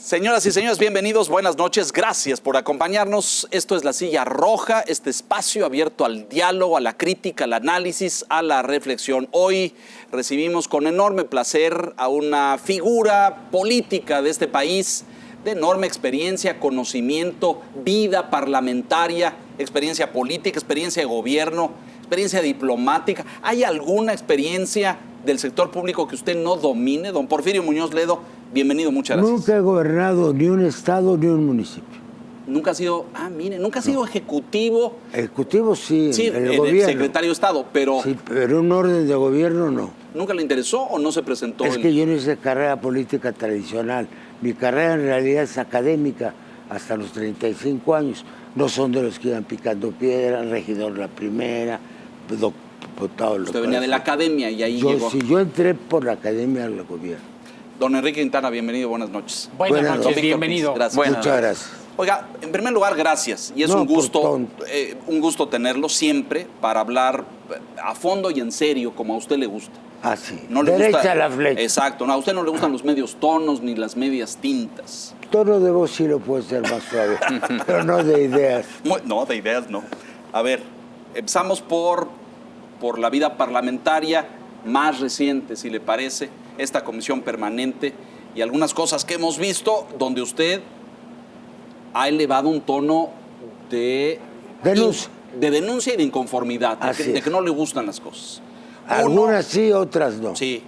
Señoras y señores, bienvenidos, buenas noches, gracias por acompañarnos. Esto es La Silla Roja, este espacio abierto al diálogo, a la crítica, al análisis, a la reflexión. Hoy recibimos con enorme placer a una figura política de este país, de enorme experiencia, conocimiento, vida parlamentaria, experiencia política, experiencia de gobierno, experiencia diplomática. ¿Hay alguna experiencia del sector público que usted no domine? Don Porfirio Muñoz Ledo, bienvenido, muchas gracias. Nunca he gobernado ni un estado ni un municipio. Nunca ha sido, nunca ha sido ejecutivo. Ejecutivo sí, Sí, el gobierno. Secretario de Estado, pero... Sí, pero un orden de gobierno no. ¿Nunca le interesó o no se presentó? Es que yo no hice carrera política tradicional. Mi carrera en realidad es académica hasta los 35 años. No son de los que iban picando piedra, regidor la primera, diputado. Usted venía de la academia y ahí llegó. Sí, yo entré por la academia al gobierno. Don Enrique Quintana, bienvenido, buenas noches. Buenas noches, Víctor, bienvenido. Gracias. Muchas gracias. Oiga, en primer lugar, gracias. Y es un gusto tenerlo siempre para hablar a fondo y en serio, como a usted le gusta. Ah, sí. No le Derecha gusta, a la flecha. Exacto. No, a usted no le gustan los medios tonos ni las medias tintas. Tono de voz sí lo puede ser más suave, pero no de ideas. No, de ideas no. A ver, empezamos por la vida parlamentaria más reciente, si le parece, esta comisión permanente y algunas cosas que hemos visto donde usted ha elevado un tono de denuncia y de inconformidad, de que no le gustan las cosas. Algunas sí, otras no. Sí.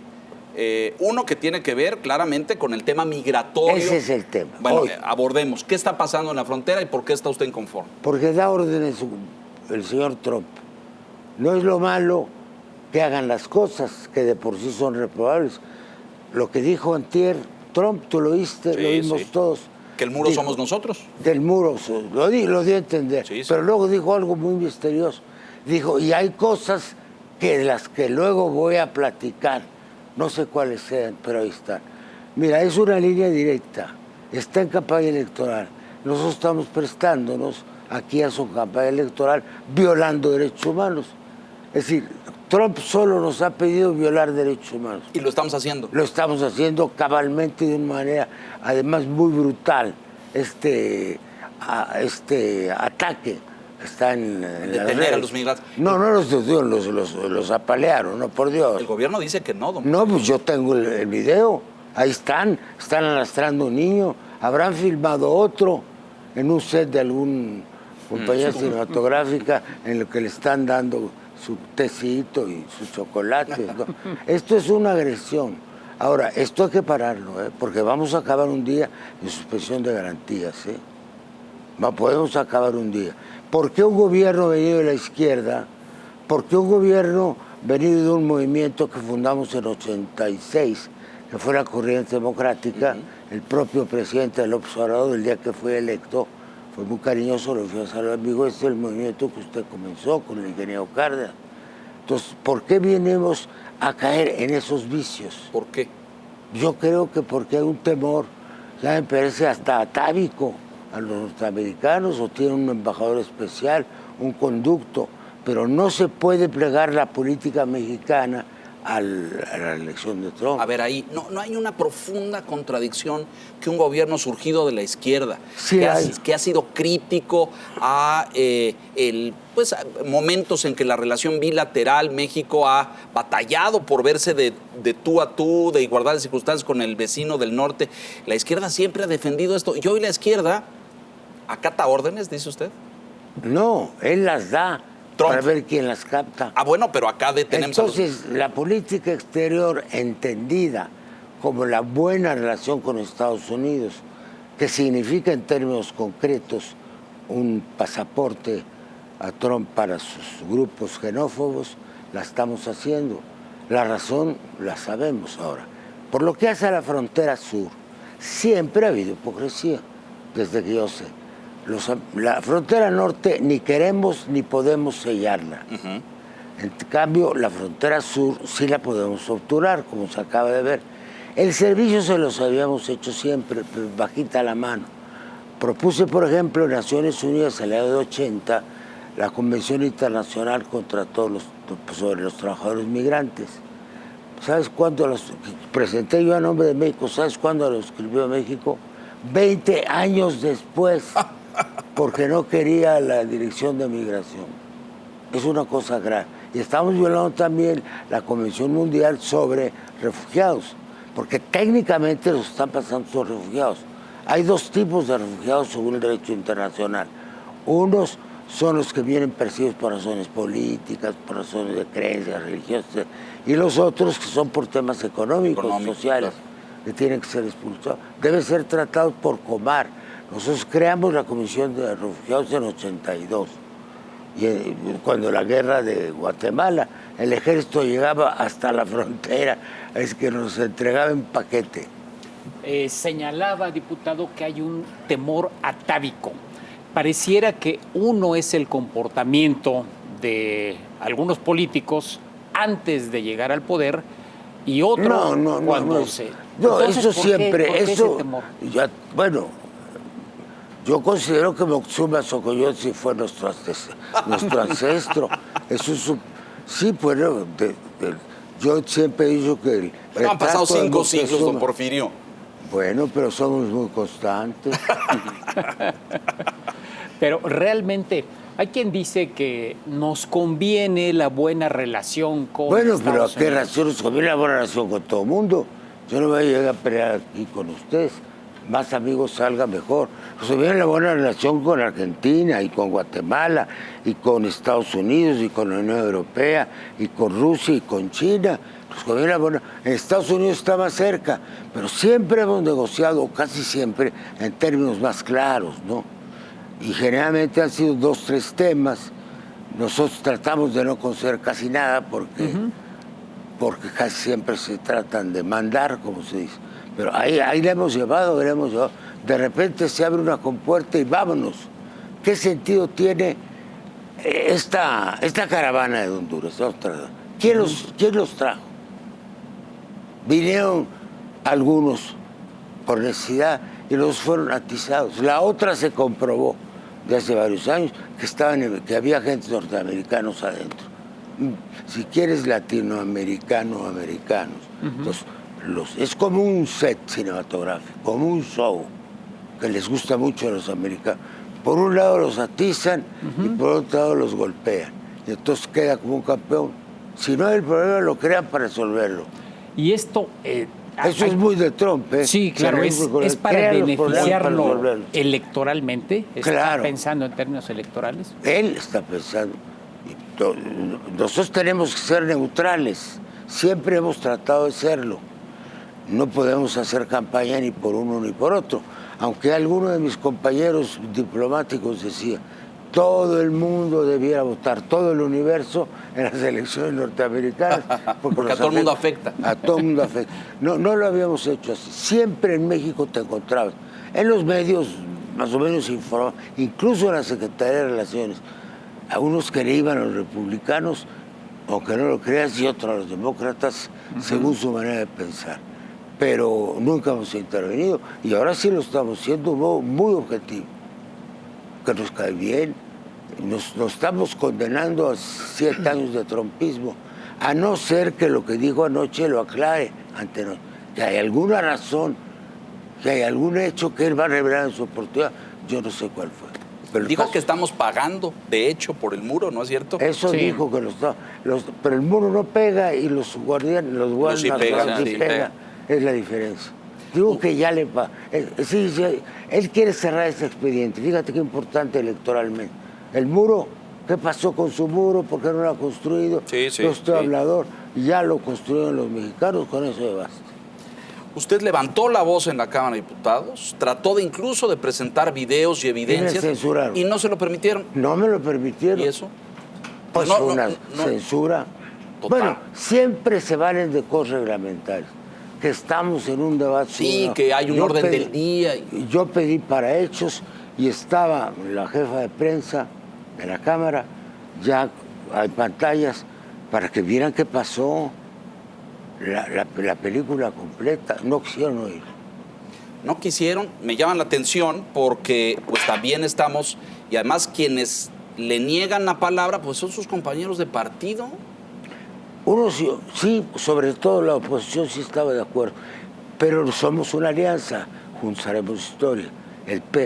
Uno que tiene que ver claramente con el tema migratorio. Ese es el tema. Bueno, abordemos. ¿Qué está pasando en la frontera y por qué está usted inconforme? Porque da órdenes el señor Trump. No es lo malo que hagan las cosas, que de por sí son reprobables. Lo que dijo antier Trump, tú lo oíste, sí, lo vimos todos. ¿Que el muro somos nosotros? Del muro, lo dio a entender. Sí. Pero luego dijo algo muy misterioso. Dijo, y hay cosas que de las que luego voy a platicar. No sé cuáles sean, pero ahí están. Mira, es una línea directa. Está en campaña electoral. Nosotros estamos prestándonos aquí a su campaña electoral violando derechos humanos. Es decir, Trump solo nos ha pedido violar derechos humanos. ¿Y lo estamos haciendo? Lo estamos haciendo cabalmente de una manera, además, muy brutal. Este ataque que está en detener a los migrantes. No los apalearon, no, por Dios. El gobierno dice que no, don. No, pues yo tengo el video. Ahí están arrastrando un niño. Habrán filmado otro en un set de algún compañía cinematográfica en lo que le están dando su tecito y sus chocolates, ¿no? Esto es una agresión. Ahora, esto hay que pararlo, porque vamos a acabar un día en suspensión de garantías. Podemos acabar un día. ¿Por qué un gobierno venido de la izquierda? ¿Por qué un gobierno venido de un movimiento que fundamos en 86, que fue la Corriente Democrática? El propio presidente López Obrador, el día que fue electo, fue muy cariñoso, le fui a saludar, amigo, este es el movimiento que usted comenzó con el ingeniero Cárdenas. Entonces, ¿por qué venimos a caer en esos vicios? ¿Por qué? Yo creo que porque hay un temor, ya me parece hasta atávico a los norteamericanos, o tienen un embajador especial, un conducto, pero no se puede plegar la política mexicana a la elección de Trump. A ver, ahí no hay una profunda contradicción que un gobierno surgido de la izquierda, sí que ha sido crítico a momentos en que la relación bilateral, México ha batallado por verse de tú a tú, de igualdad de circunstancias con el vecino del norte. La izquierda siempre ha defendido esto. Y hoy la izquierda acata órdenes, dice usted. No, él las da. Trump. Para ver quién las capta. Bueno, pero acá detenemos. Entonces, la política exterior entendida como la buena relación con Estados Unidos, que significa en términos concretos un pasaporte a Trump para sus grupos xenófobos, la estamos haciendo. La razón la sabemos ahora. Por lo que hace a la frontera sur, siempre ha habido hipocresía, desde que yo sé. La frontera norte ni queremos ni podemos sellarla. En cambio, la frontera sur sí la podemos obturar, como se acaba de ver. El servicio se los habíamos hecho siempre, pero bajita la mano. Propuse, por ejemplo, en Naciones Unidas, en el año de 80, la Convención Internacional sobre los Trabajadores Migrantes. ¿Sabes cuándo los presenté yo a nombre de México? ¿Sabes cuándo lo escribió México? 20 años después, porque no quería la Dirección de Migración. Es una cosa grave. Y estamos violando también la Convención Mundial sobre Refugiados, porque técnicamente los están pasando sus refugiados. Hay dos tipos de refugiados según el derecho internacional. Unos son los que vienen perseguidos por razones políticas, por razones de creencias religiosas, y los otros que son por temas económicos, sociales, claro, que tienen que ser expulsados. Deben ser tratados por Comar. Nosotros creamos la Comisión de Refugiados en 82. Y cuando la guerra de Guatemala, el ejército llegaba hasta la frontera, es que nos entregaba en paquete. Señalaba, diputado, que hay un temor atávico. Pareciera que uno es el comportamiento de algunos políticos antes de llegar al poder y otro cuando se... No, eso siempre, eso... Bueno, yo considero que Moctezuma Xocoyotzin fue nuestro ancestro. Eso es sí, bueno, yo siempre he dicho que... Pero han pasado 5 siglos, don Porfirio. Bueno, pero somos muy constantes. Pero realmente hay quien dice que nos conviene la buena relación con Bueno, pero ¿a Estados qué Unidos? relación nos conviene la buena relación con todo el mundo? Yo no voy a llegar a pelear aquí con ustedes. Más amigos salga mejor. Nos conviene la buena relación con Argentina y con Guatemala y con Estados Unidos y con la Unión Europea y con Rusia y con China. Nos conviene la buena... En Estados Unidos está más cerca, pero siempre hemos negociado, casi siempre, en términos más claros, ¿no? Y generalmente han sido 2, 3 temas. Nosotros tratamos de no conceder casi nada porque casi siempre se tratan de mandar, como se dice. Pero ahí le hemos llevado. De repente se abre una compuerta y vámonos. ¿Qué sentido tiene esta caravana de Honduras? ¿Quién los trajo? Vinieron algunos por necesidad y los fueron atizados. La otra se comprobó de hace varios años que había agentes norteamericanos adentro. Si quieres latinoamericano, americanos. Entonces, es como un set cinematográfico, como un show que les gusta mucho a los americanos. Por un lado los atizan y por otro lado los golpean. Y entonces queda como un campeón. Si no hay el problema, lo crean para resolverlo. Y esto... Eso es muy de Trump, ¿eh? Sí, claro, es para beneficiarlo electoralmente. ¿Está pensando en términos electorales? Él está pensando. Nosotros tenemos que ser neutrales. Siempre hemos tratado de serlo. No podemos hacer campaña ni por uno ni por otro. Aunque alguno de mis compañeros diplomáticos decía, todo el mundo debiera votar, todo el universo en las elecciones norteamericanas. Porque a todo el mundo afecta. A todo el mundo afecta. No lo habíamos hecho así. Siempre en México te encontrabas. En los medios más o menos informados, incluso en la Secretaría de Relaciones, a unos que le iban a los republicanos, aunque no lo creas, y otros a los demócratas, según su manera de pensar. Pero nunca hemos intervenido y ahora sí lo estamos haciendo muy objetivo, que nos cae bien. Nos estamos condenando a 7 años de trumpismo, a no ser que lo que dijo anoche lo aclare ante nosotros, que hay alguna razón, que hay algún hecho que él va a revelar en su oportunidad. Yo no sé cuál fue. Pero dijo que estamos pagando, de hecho, por el muro, ¿no es cierto? Eso sí. Dijo que pero el muro no pega y los guardias sí pega. Es la diferencia. Digo que ya le va. Sí, él quiere cerrar ese expediente. Fíjate qué importante electoralmente. El muro, ¿qué pasó con su muro? ¿Por qué no lo ha construido? Yo estoy hablador. Ya lo construyeron los mexicanos, con eso de basta. Usted levantó la voz en la Cámara de Diputados, trató incluso de presentar videos y evidencias. Y me censuraron. Y no se lo permitieron. No me lo permitieron. ¿Y eso? Pues una censura. Total. Bueno, siempre se valen de cosas reglamentarias. Que estamos en un debate. Sí, que hay un orden del día. Yo pedí para hechos y estaba la jefa de prensa de la Cámara, ya hay pantallas, para que vieran qué pasó, la película completa. No quisieron oír. No quisieron, me llaman la atención porque pues también estamos, y además quienes le niegan la palabra pues son sus compañeros de partido. Uno sí, sobre todo la oposición sí estaba de acuerdo, pero somos una alianza. juntos haremos historia.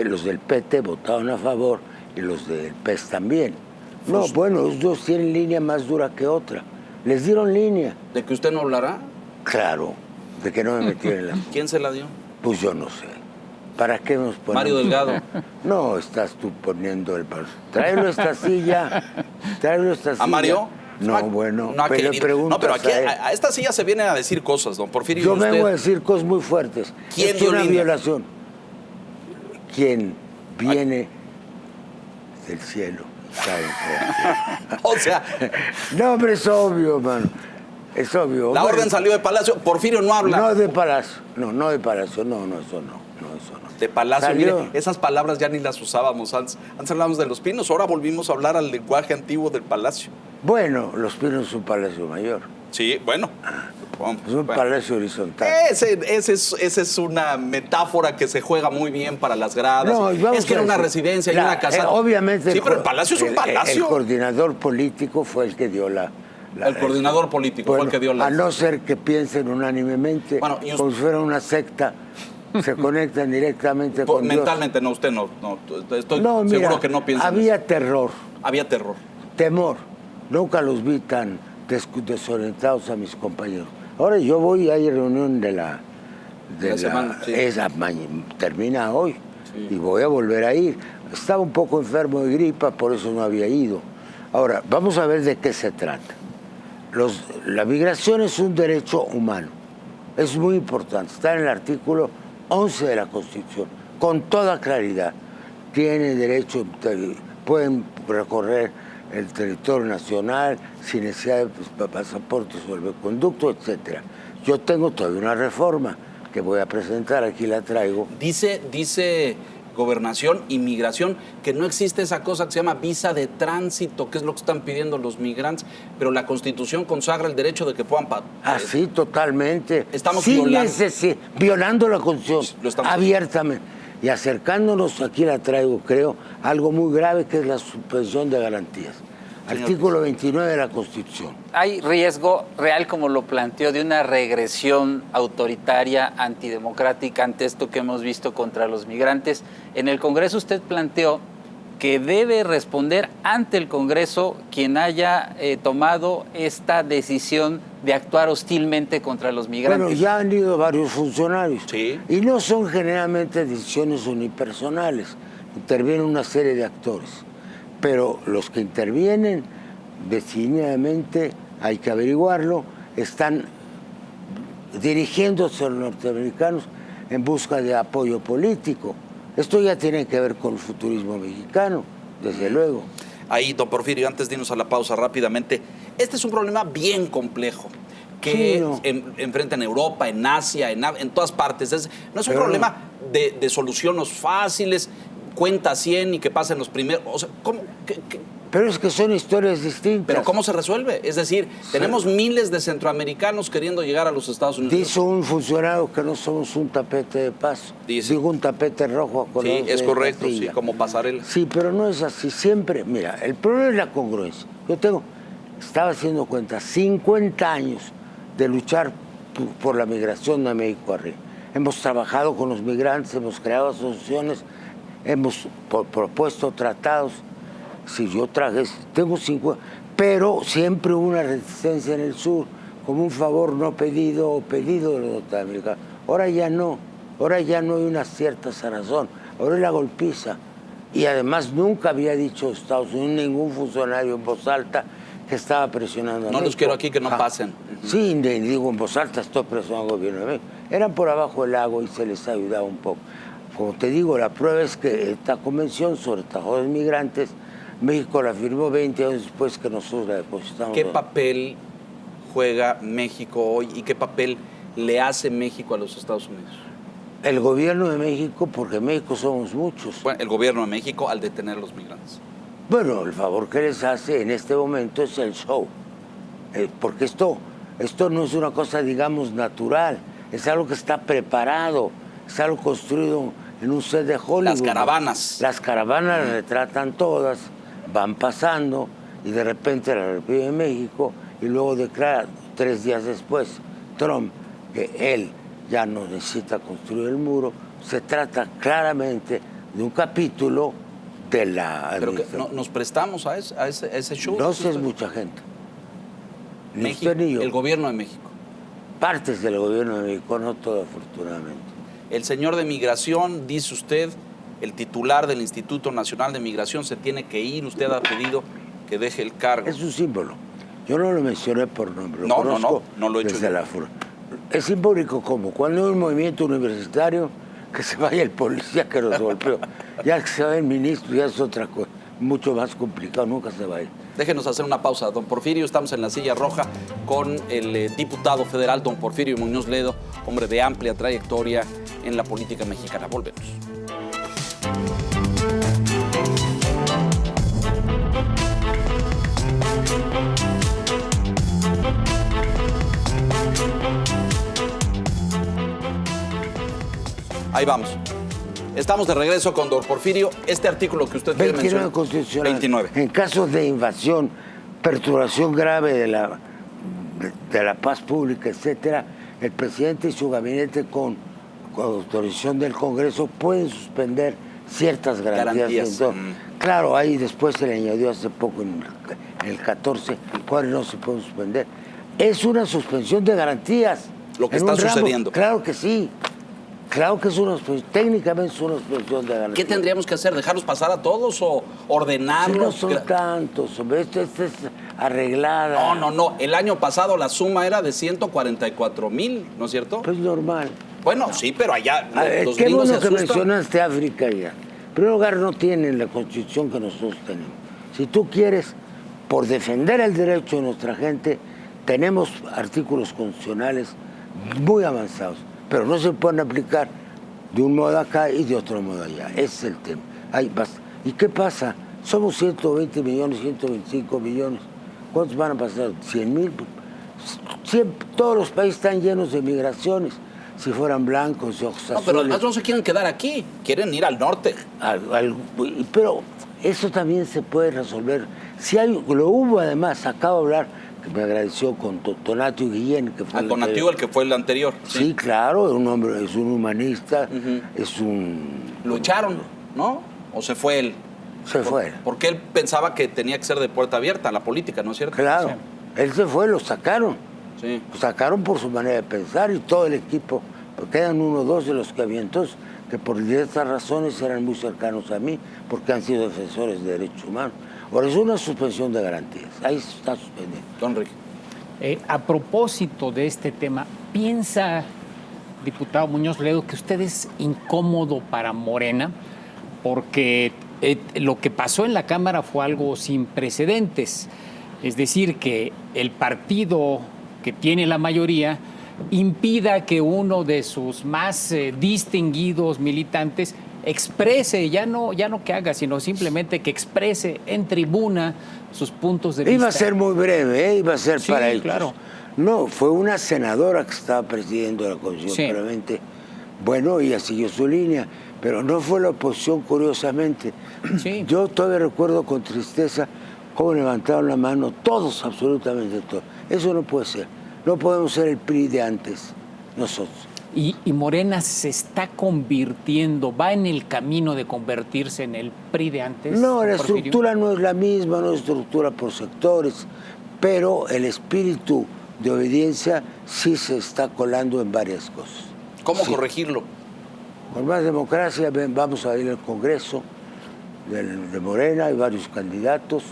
Los del PT votaron a favor y los del PES también. No, bueno, los dos tienen línea más dura que otra. Les dieron línea. ¿De que usted no hablará? Claro, de que no me metieron en la... ¿Quién se la dio? Pues yo no sé. ¿Para qué nos ponemos? Mario Delgado. No, estás tú poniendo el... Tráelo esta silla. Tráelo esta silla. ¿A Mario? No, bueno, no, pero le preguntas no, pero aquí a él. a esta silla se vienen a decir cosas, don Porfirio. Yo usted, vengo a decir cosas muy fuertes. ¿Quién es dio una línea? violación. ¿Quién viene del cielo? Está en O sea, No, hombre, es obvio, mano. Es obvio. la Bueno, orden salió de Palacio. Porfirio no habla. No de Palacio. No de Palacio. No, eso no. No, eso no. De Palacio, Salió. mire, esas palabras ya ni las usábamos antes. Antes hablábamos de Los Pinos, ahora volvimos a hablar al lenguaje antiguo del Palacio. Bueno, Los Pinos es un palacio mayor. Sí, bueno. Es un palacio horizontal. Esa es una metáfora que se juega muy bien para las gradas. No, vamos es que a era una decir, residencia y una casa. Obviamente. Sí, pero el Palacio es un palacio. El coordinador político fue el que dio el coordinador político fue el que dio la... A no ser que piensen unánimemente, Bueno, y como si fuera una secta, se conectan directamente con mentalmente, Dios. no, usted no. Estoy No, mira, seguro que no piensa. había terror, Había terror. temor. Nunca los vi tan desorientados a mis compañeros. Ahora yo voy, hay reunión de la semana, sí. Termina hoy, Sí. y voy a volver a ir. Estaba un poco enfermo de gripa, por eso no había ido. Ahora, vamos a ver de qué se trata. La migración es un derecho humano. Es muy importante. Está en el artículo 11 de la Constitución, con toda claridad. Tienen derecho, pueden recorrer el territorio nacional sin necesidad de pasaportes o el conducto, etcétera. Yo tengo todavía una reforma que voy a presentar, aquí la traigo. Dice Gobernación, Inmigración, que no existe esa cosa que se llama visa de tránsito, que es lo que están pidiendo los migrantes, pero la Constitución consagra el derecho de que puedan... Sí, totalmente. Estamos violando la Constitución, Lo estamos... abiertamente. Y acercándonos, aquí la traigo, creo, algo muy grave que es la suspensión de garantías. Señor. Artículo 29 de la Constitución. ¿Hay riesgo real, como lo planteó, de una regresión autoritaria, antidemocrática ante esto que hemos visto contra los migrantes? En el Congreso usted planteó que debe responder ante el Congreso quien haya tomado esta decisión de actuar hostilmente contra los migrantes. Bueno, ya han ido varios funcionarios. Sí. Y no son generalmente decisiones unipersonales. Intervienen una serie de actores. Pero los que intervienen decididamente, hay que averiguarlo, están dirigiéndose a los norteamericanos en busca de apoyo político. Esto ya tiene que ver con el futurismo mexicano, desde luego. Ahí, don Porfirio, antes de irnos a la pausa rápidamente, este es un problema bien complejo que Sí, no. enfrenta en Europa, en Asia, en todas partes. No es un Pero problema de soluciones fáciles, cuenta 100 y que pasen los primeros. O sea, ¿cómo? Pero es que son historias distintas. ¿Pero cómo se resuelve? Es decir, tenemos miles de centroamericanos queriendo llegar a los Estados Unidos. Dice un funcionario que no somos un tapete de paso. Dice. Digo un tapete rojo. Sí, acordándose es de correcto, sí, Castilla. como pasarela. Sí, pero no es así. Siempre, mira, el problema es la congruencia. Estaba haciendo cuenta, 50 años de luchar por la migración de México arriba. Hemos trabajado con los migrantes, hemos creado asociaciones, hemos propuesto tratados. Si yo tengo 50, pero siempre hubo una resistencia en el sur, como un favor no pedido o pedido de los norteamericanos. Ahora ya no hay una cierta razón, ahora es la golpiza. Y además nunca había dicho Estados Unidos, ningún funcionario en voz alta, que estaba presionando a No México. los quiero aquí que no pasen. Sí, digo en voz alta, estoy presionando al gobierno de México. Eran por abajo del lago y se les ayudaba un poco. Como te digo, la prueba es que esta convención sobre trabajadores migrantes, México la firmó 20 años después que nosotros la depositamos. ¿Qué papel juega México hoy y qué papel le hace México a los Estados Unidos? El gobierno de México, porque en México somos muchos. Bueno, el gobierno de México al detener a los migrantes. Bueno, el favor que les hace en este momento es el show. Porque esto no es una cosa, digamos, natural. Es algo que está preparado. Es algo construido en un set de Hollywood. Las caravanas. Las caravanas las retratan todas, van pasando y de repente la República de México y luego declara 3 días después Trump que él ya no necesita construir el muro, se trata claramente de un capítulo de la Pero que administración. nos prestamos a ese show. No dice es usted. mucha gente. Ni México, usted ni yo. el gobierno de México. Partes del gobierno de México, no todo, afortunadamente. El señor de Migración, dice usted, el titular del Instituto Nacional de Migración se tiene que ir. Usted ha pedido que deje el cargo. Es un símbolo. Yo no lo mencioné por nombre. Lo No, conozco no lo he hecho desde yo. la FUR. Es simbólico como cuando hay un movimiento universitario, que se vaya el policía que nos golpeó. Ya que se va el ministro, ya es otra cosa. Mucho más complicado, nunca se va a ir. Déjenos hacer una pausa, don Porfirio. Estamos en la silla roja con el diputado federal, don Porfirio Muñoz Ledo, hombre de amplia trayectoria en la política mexicana. Volvemos. Ahí vamos. Estamos de regreso con don Porfirio. Este artículo que usted quiere 29 mencionar. constitucional. 29. En casos de invasión, perturbación grave de la paz pública, etcétera, el presidente y su gabinete con autorización del Congreso pueden suspender ciertas garantías. Entonces, claro, ahí después se le añadió hace poco en el 14, cuáles no se pueden suspender. Es una suspensión de garantías. Lo que en está un ramo. sucediendo. Claro que sí. Claro que es una suspensión, técnicamente es una suspensión de garantías. ¿Qué tendríamos que hacer? ¿Dejarlos pasar a todos o Sí, ordenarlos? no son tantos, hombre. Esto es arreglada. No. El año pasado la suma era de 144,000, ¿no es cierto? Pues normal. Bueno, sí, pero allá los Qué gringos se bueno que asustan. mencionaste África ya. En primer lugar, no tienen la constitución que nosotros tenemos. Si tú quieres, por defender el derecho de nuestra gente, tenemos artículos constitucionales muy avanzados, pero no se pueden aplicar de un modo acá y de otro modo allá. Ese es el tema. Ahí basta. ¿Y qué pasa? Somos 120 millones, 125 millones. ¿Cuántos van a pasar? 100,000. Todos los países están llenos de migraciones. Si fueran blancos, de ojos No, pero azules. además no se quieren quedar aquí, quieren ir al norte. Pero eso también se puede resolver. Si hay, lo hubo además, acabo de hablar, que me agradeció con Tonatio Guillén, que fue Tonatiuh, el que fue el anterior. Sí, claro, es un hombre, es un humanista, es un... Lo echaron, ¿no? ¿O se fue él? Se fue. Porque él pensaba que tenía que ser de puerta abierta la política, ¿no es cierto? Claro, Sí. él se fue, lo sacaron. Sí. Lo sacaron por su manera de pensar y todo el equipo, porque quedan 1 o 2 de los que había entonces, que por diversas razones eran muy cercanos a mí, porque han sido defensores de derechos humanos. Ahora es una suspensión de garantías, ahí se está suspendiendo. Don Enrique. A propósito de este tema, ¿piensa, diputado Muñoz Ledo, que usted es incómodo para Morena? Porque lo que pasó en la Cámara fue algo sin precedentes. Es decir, que el partido que tiene la mayoría impida que uno de sus más distinguidos militantes exprese, ya no que haga, sino simplemente que exprese en tribuna sus puntos de vista. Iba a ser muy breve, iba a ser Sí, para ellos. claro. No, fue una senadora que estaba presidiendo la comisión, Sí. realmente. Bueno, ella siguió su línea, pero no fue la oposición, curiosamente. Sí. Yo todavía recuerdo con tristeza cómo levantaron la mano todos, absolutamente todos. Eso no puede ser. No podemos ser el PRI de antes, nosotros. Y Morena se está convirtiendo, va en el camino de convertirse en el PRI de antes. No, la Porfirio. estructura no es la misma, no es estructura por sectores, pero el espíritu de obediencia sí se está colando en varias cosas. ¿Cómo Sí. corregirlo? Con más democracia vamos a ir al Congreso de Morena, hay varios candidatos.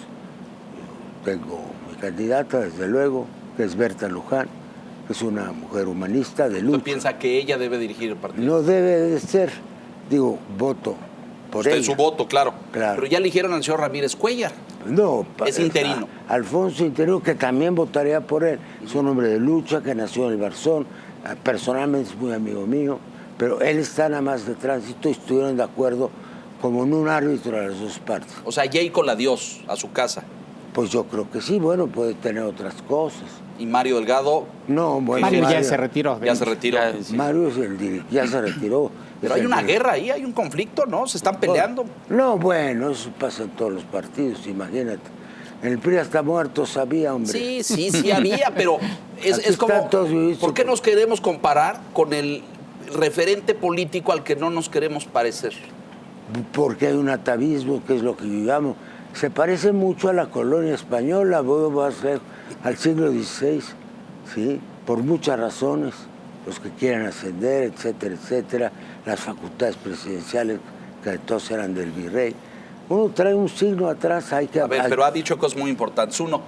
Tengo mi candidata, desde luego, que es Berta Luján, que es una mujer humanista de ¿Usted lucha. piensa que ella debe dirigir el partido? No debe de ser, digo, voto por Usted ella. su voto, claro. Claro. Pero ya eligieron al señor Ramírez Cuellar. No, Es interino. Alfonso Interino, que también votaría por él. Es un hombre de lucha que nació en el Barzón. Personalmente es muy amigo mío, pero él está nada más de tránsito y estuvieron de acuerdo como en un árbitro a las dos partes. O sea, Jacob la Dios a su casa. Pues yo creo que sí, bueno, puede tener otras cosas. Y Mario Delgado No, bueno, Mario ya se retiró. ya se retiró. Mario es el ya se retiró. Pero Es hay el una dirigente. guerra ahí, hay un conflicto, ¿no? Se están peleando. No, bueno, eso pasa en todos los partidos, imagínate. En el PRI hasta muertos había, hombre. Sí había, pero Aquí es como... están todos vivitos ¿Por qué por- nos queremos comparar con el referente político al que no nos queremos parecer? Porque hay un atavismo, que es lo que digamos. Se parece mucho a la colonia española, va a ser al siglo XVI, ¿sí? Por muchas razones, los que quieren ascender, etcétera, etcétera, las facultades presidenciales, que todos eran del virrey. Uno trae un signo atrás, hay que... A ver, pero ha dicho cosas muy importantes. Uno,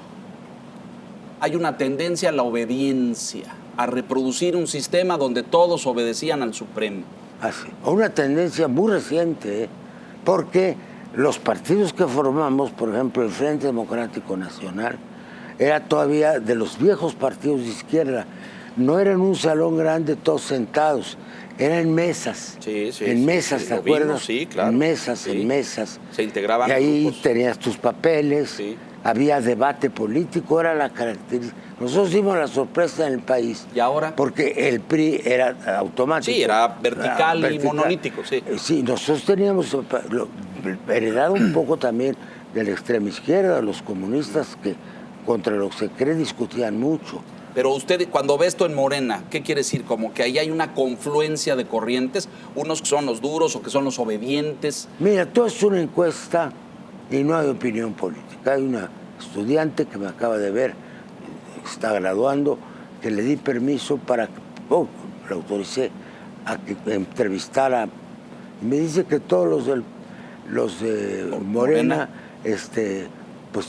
hay una tendencia a la obediencia, a reproducir un sistema donde todos obedecían al Supremo. Así, una tendencia muy reciente, porque los partidos que formamos, por ejemplo, el Frente Democrático Nacional, era todavía de los viejos partidos de izquierda. No era en un salón grande todos sentados, era en mesas. Sí, sí. En mesas, sí, ¿te acuerdas? Sí, claro. En mesas, sí. en mesas. Se integraban y ahí grupos. tenías tus papeles, Sí. había debate político, era la característica. Nosotros dimos la sorpresa en el país. ¿Y ahora? Porque el PRI era automático. Sí, era vertical y monolítico, sí. Sí, nosotros teníamos heredado un poco también de la extrema izquierda, los comunistas que contra los que se cree discutían mucho. Pero usted, cuando ve esto en Morena, ¿qué quiere decir? Como que ahí hay una confluencia de corrientes, unos que son los duros o que son los obedientes. Mira, todo es una encuesta y no hay opinión política. Hay una estudiante que me acaba de ver, está graduando, que le di permiso para, le autoricé a que entrevistara. Y me dice que todos los de Morena, pues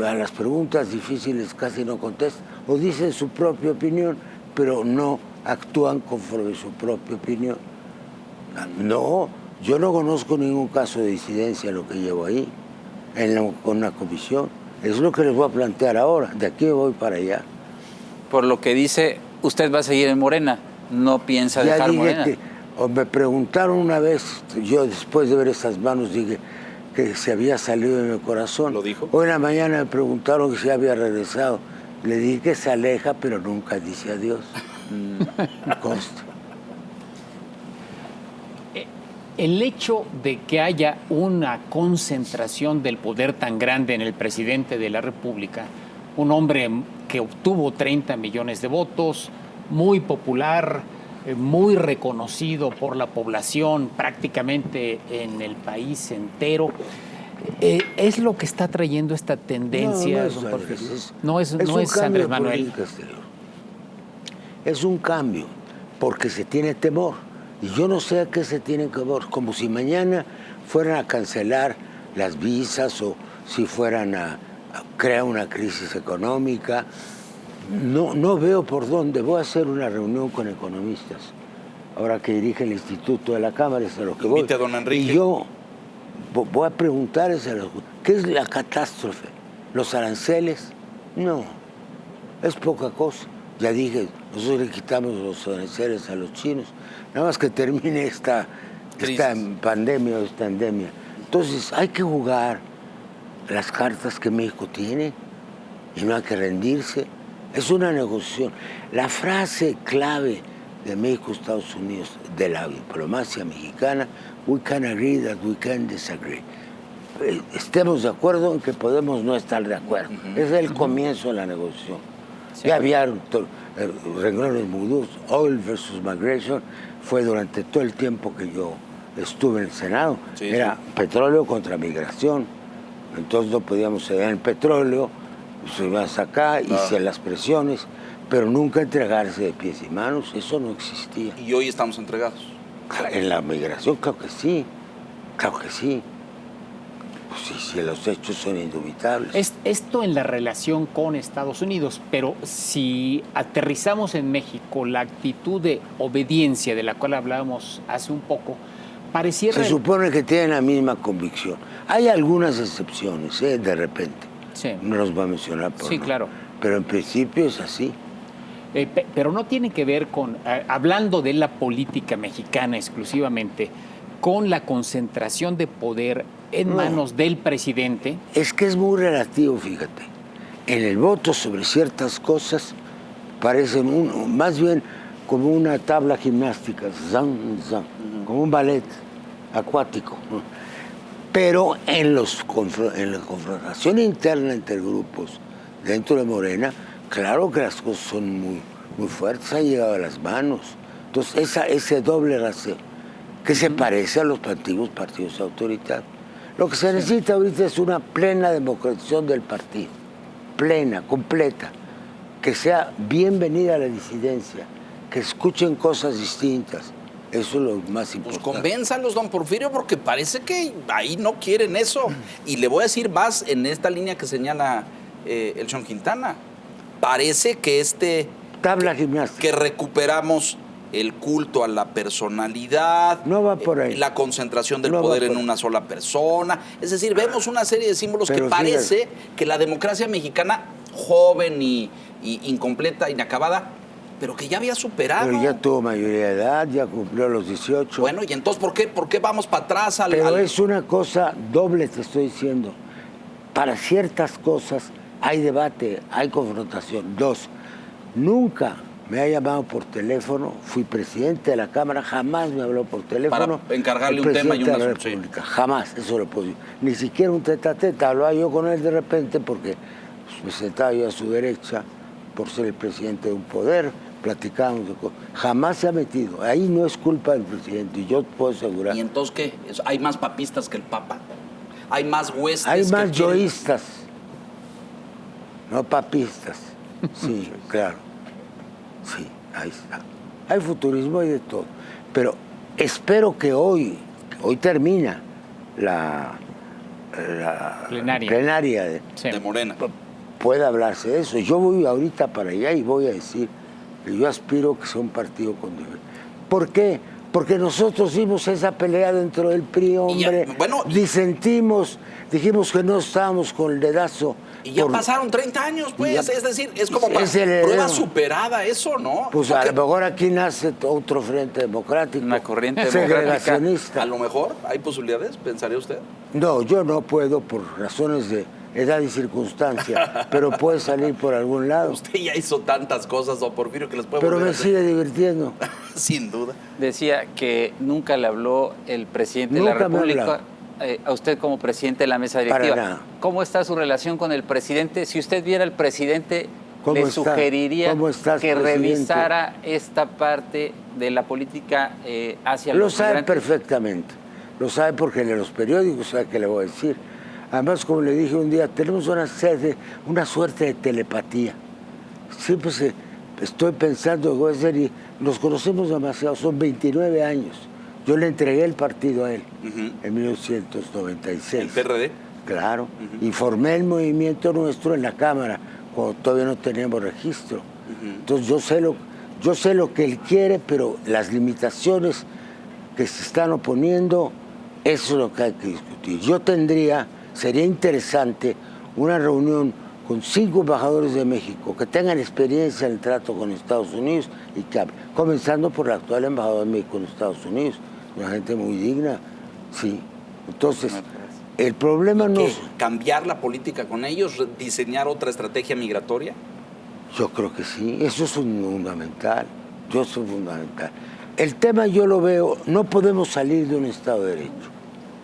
a las preguntas difíciles casi no contestan, o dicen su propia opinión, pero no actúan conforme su propia opinión. No, yo no conozco ningún caso de disidencia lo que llevo ahí, con una comisión. Es lo que les voy a plantear ahora, de aquí voy para allá. Por lo que dice, usted va a seguir en Morena, no piensa Ya dejar dije Morena. o me preguntaron una vez, yo después de ver esas manos dije que se había salido de mi corazón. ¿Lo dijo? Hoy en la mañana me preguntaron que si había regresado. Le dije que se aleja, pero nunca dice adiós. Consta. El hecho de que haya una concentración del poder tan grande en el presidente de la República, un hombre que obtuvo 30 millones de votos, muy popular, muy reconocido por la población prácticamente en el país entero, ¿es lo que está trayendo esta tendencia? No es Andrés Manuel. Es un cambio, porque se tiene temor. Y yo no sé a qué se tiene temor, como si mañana fueran a cancelar las visas o si fueran a crear una crisis económica. No veo por dónde. Voy a hacer una reunión con economistas, ahora que dirige el Instituto de la Cámara, es a lo que voy. Invite a don Enrique. Y yo voy a preguntarles ¿qué es la catástrofe? ¿Los aranceles? No, es poca cosa. Ya dije, nosotros le quitamos los aranceles a los chinos, nada más que termine esta pandemia o esta endemia. Entonces hay que jugar las cartas que México tiene y no hay que rendirse. Es una negociación. La frase clave de México, Estados Unidos, de la diplomacia mexicana, we can agree that we can disagree. Estemos de acuerdo en que podemos no estar de acuerdo. Ese es el comienzo de la negociación. Sí. Ya había renglones muy duros. Oil versus migration fue durante todo el tiempo que yo estuve en el Senado. Sí, era petróleo contra migración. Entonces no podíamos ceder el petróleo, se iba a sacar y se las presiones, pero nunca entregarse de pies y manos. Eso no existía. ¿Y hoy estamos entregados? En la migración, claro que sí. Claro que sí. Pues sí, los hechos son indubitables. Esto en la relación con Estados Unidos, pero si aterrizamos en México, la actitud de obediencia de la cual hablábamos hace un poco, pareciera... Se supone que tienen la misma convicción. Hay algunas excepciones, de repente. Sí. No los va a mencionar por sí, no. Claro. Pero en principio es así. Pero no tiene que ver con, hablando de la política mexicana exclusivamente, con la concentración de poder en manos del presidente. Es que es muy relativo, fíjate. En el voto sobre ciertas cosas parecen más bien como una tabla gimnástica, como un ballet acuático. Pero en la confrontación interna entre grupos dentro de Morena, claro que las cosas son muy, muy fuertes, han llegado a las manos. Entonces, ese doble rasero, que se parece a los antiguos partidos autoritarios. Lo que se necesita ahorita es una plena democratización del partido, plena, completa, que sea bienvenida a la disidencia, que escuchen cosas distintas. Eso es lo más importante. Pues convénzalos, don Porfirio, porque parece que ahí no quieren eso. Y le voy a decir más en esta línea que señala el Sean Quintana. Parece que tabla gimnástica, que recuperamos el culto a la personalidad, no va por ahí, la concentración del poder en una sola persona. Es decir, vemos una serie de símbolos que parece que la democracia mexicana, joven y incompleta, inacabada, pero que ya había superado. Pero ya tuvo mayoría de edad, ya cumplió los 18. Bueno, y entonces, ¿por qué vamos para atrás? Pero es una cosa doble, te estoy diciendo. Para ciertas cosas hay debate, hay confrontación. 2, nunca me ha llamado por teléfono, fui presidente de la Cámara, jamás me habló por teléfono. Para encargarle un tema y una solución. Jamás, eso lo puedo decir. Ni siquiera un tete a tete, hablaba yo con él de repente porque me sentaba yo a su derecha por ser el presidente de un poder, platicábamos de cosas. Jamás se ha metido. Ahí no es culpa del presidente, y yo puedo asegurar. ¿Y entonces qué? ¿Hay más papistas que el Papa? ¿Hay más huestes? Hay más yoístas, no papistas. Sí, claro. Sí, ahí está. Hay futurismo y de todo. Pero espero que hoy termina la plenaria de Morena. Pueda hablarse de eso. Yo voy ahorita para allá y voy a decir que yo aspiro que sea un partido con nivel. ¿Por qué? Porque nosotros hicimos esa pelea dentro del PRI, hombre. Disentimos, dijimos que no estábamos con el dedazo. Y ya pasaron 30 años, pues. Es decir, es como prueba superada eso, ¿no? Pues a lo mejor aquí nace otro frente democrático. Una corriente segregacionista. A lo mejor, ¿hay posibilidades? ¿Pensaría usted? No, yo no puedo por razones de edad y circunstancia, pero puede salir por algún lado. Usted ya hizo tantas cosas, don Porfirio, que les puede Pero me sigue divirtiendo. Sin duda. Decía que nunca le habló el presidente de la República a usted como presidente de la mesa directiva. Para nada. ¿Cómo está su relación con el presidente? Si usted viera al presidente, le sugeriría que revisara esta parte de la política hacia los migrantes. Lo sabe perfectamente. Lo sabe porque en los periódicos sabe que le voy a decir. Además, como le dije un día, tenemos una suerte de telepatía. Siempre estoy pensando que voy a hacer y nos conocemos demasiado, son 29 años. Yo le entregué el partido a él en 1996. ¿El PRD? Claro. Y formé el movimiento nuestro en la Cámara, cuando todavía no teníamos registro. Entonces yo sé lo que él quiere, pero las limitaciones que se están oponiendo, eso es lo que hay que discutir. Sería interesante una reunión con 5 embajadores de México que tengan experiencia en el trato con Estados Unidos y que hablen, comenzando por el actual embajador de México en Estados Unidos, una gente muy digna, sí. Entonces, el problema no es cambiar la política con ellos, diseñar otra estrategia migratoria. Yo creo que sí, eso es fundamental, El tema yo lo veo, no podemos salir de un Estado de Derecho.